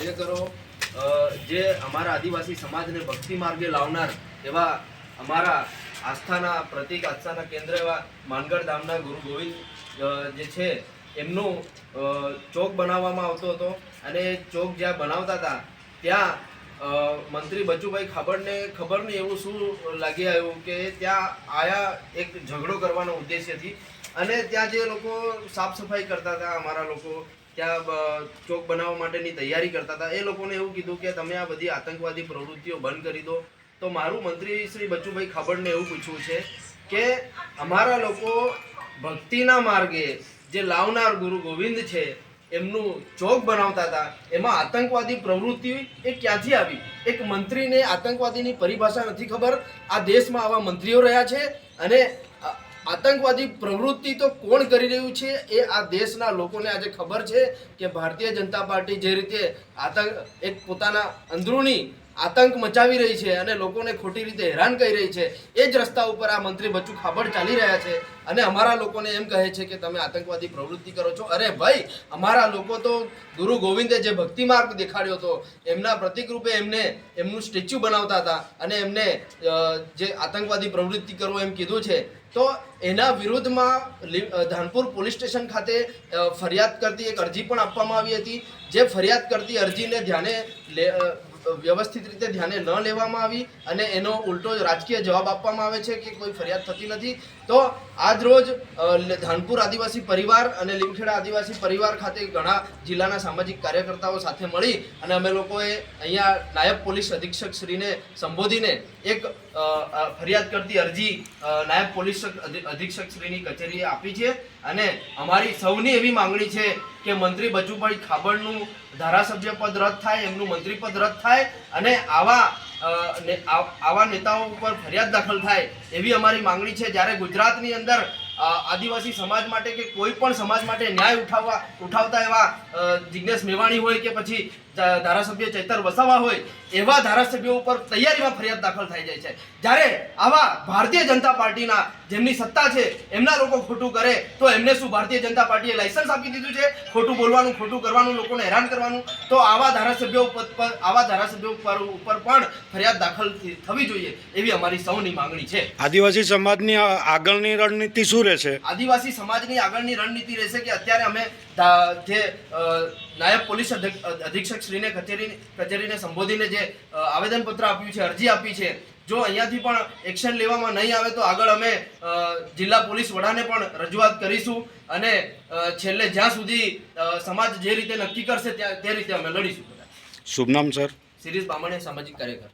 કાર્યકરો જે અમારા આદિવાસી સમાજને ભક્તિ માર્ગે લાવનાર એવા અમારા આસ્થાના પ્રતિક, આસ્થાના કેન્દ્ર એવા માનગઢ ધામના ગુરુ ગોવિંદ જે છે એમનું ચોક બનાવવામાં આવતો હતો અને ચોક જ્યાં બનાવતા હતા ત્યાં મંત્રી બચુભાઈ ખાબડને ખબર નહીં એવું શું લાગી આવ્યું કે ત્યાં આયા એક ઝઘડો કરવાનો ઉદ્દેશ્યથી, અને ત્યાં જે લોકો સાફ સફાઈ કરતા હતા, અમારા લોકો ત્યાં ચોક બનાવવા માટેની તૈયારી કરતા હતા, એ લોકોને એવું કીધું કે તમે આ બધી આતંકવાદી પ્રવૃત્તિઓ બંધ કરી દો. તો મારું મંત્રી શ્રી બચુભાઈ ખાબડને એવું પૂછવું છે કે અમારા લોકો ભક્તિના માર્ગે જે લાવનાર ગુરુ ગોવિંદ છે એમનું ચોક બનાવતા હતા, એમાં આતંકવાદી પ્રવૃત્તિ એ ક્યાંથી આવી? એક મંત્રીને આતંકવાદીની પરિભાષા નથી ખબર. આ દેશમાં આવા મંત્રીઓ રહ્યા છે અને આતંકવાદી પ્રવૃત્તિ તો કોણ કરી રહ્યું છે એ આ દેશના લોકોને આજે ખબર છે કે ભારતીય જનતા પાર્ટી જે રીતે એક પોતાના અંદરૂની આતંક મચાવી રહી છે અને લોકોને ખોટી રીતે હેરાન કરી રહી છે, એ જ રસ્તા ઉપર આ મંત્રી બચુ ખાબડ ચાલી રહ્યા છે અને અમારા લોકોને એમ કહે છે કે તમે આતંકવાદી પ્રવૃત્તિ કરો છો. અરે ભાઈ, અમારા લોકો તો ગુરુ ગોવિંદે જે ભક્તિ માર્ગ દેખાડ્યો હતો એમના પ્રતિક રૂપે એમનું સ્ટેચ્યુ બનાવતા હતા અને એમને જે આતંકવાદી પ્રવૃત્તિ કરવો એમ કીધું છે, તો એના વિરુદ્ધમાં ધાનપુર પોલીસ સ્ટેશન ખાતે ફરિયાદ કરતી એક અરજી પણ આપવામાં આવી હતી. જે ફરિયાદ કરતી અરજીને વ્યવસ્થિત રીતે ધ્યાને ન લેવામાં આવી અને એનો ઉલટો રાજકીય જવાબ આપવામાં આવે છે કે કોઈ ફરિયાદ થતી નથી. તો આજ રોજ ધાનપુર આદિવાસી પરિવાર અને લીમખેડા આદિવાસી પરિવાર ખાતે ઘણા જિલ્લાના સામાજિક કાર્યકર્તાઓ સાથે મળી અને અમે લોકોએ અહીંયા નાયબ પોલીસ અધિક્ષક શ્રીને સંબોધીને એક ફરિયાદ કરતી અરજી નાયબ પોલીસ અધિક્ષક શ્રીની કચેરીએ આપી છે અને અમારી સૌની એવી માંગણી છે કે મંત્રી બચુભાઈ ખાબડનું ધારાસભ્ય પદ રદ થાય, એમનું મંત્રી પદ રદ થાય અને આવા નેતાઓ ઉપર ફરિયાદ દાખલ થાય એવી અમારી માંગણી છે. જ્યારે ગુજરાતની અંદર આદિવાસી સમાજ માટે કે કોઈ પણ સમાજ માટે ન્યાય ઉઠાવતા એવા જિગ્નેશ મેવાણી હોય કે પછી ધારાસભ્ય ચૈતર વસાવા હોય, એવા ધારાસભ્યો ઉપર તૈયારીમાં ફરિયાદ દાખલ થઈ જાય છે. જ્યારે આવા ભારતીય જનતા પાર્ટીના જેમની સત્તા છે એમના લોકો ખોટું કરે તો એમને શું ભારતીય જનતા પાર્ટીએ લાયસન્સ આપી દીધું છે ખોટું બોલવાનું, ખોટું કરવાનું, લોકોને હેરાન કરવાનું? તો આવા ધારાસભ્યો ઉપર પણ ફરિયાદ દાખલ થવી જોઈએ એવી અમારી સૌની માંગણી છે. આદિવાસી સમાજની આગળની રણનીતિ શું રહેશે? આદિવાસી સમાજની આગળની રણનીતિ રહેશે કે અત્યારે અમે જે નાયબ પોલીસ અધિક્ષક શ્રીને કચેરીને સંબોધીને જે આવેદનપત્ર આપ્યું છે, અરજી આપી છે, જો અહીંયાથી પણ એક્શન લેવામાં નહીં આવે તો આગળ અમે જિલ્લા પોલીસ વડાને પણ રજૂઆત કરીશું અને છેલ્લે જ્યાં સુધી સમાજ જે રીતે નક્કી કરશે તે રીતે અમે લડીશું. શુભ નામ સર? શિરીષ બામણે, સામાજિક કાર્યકર.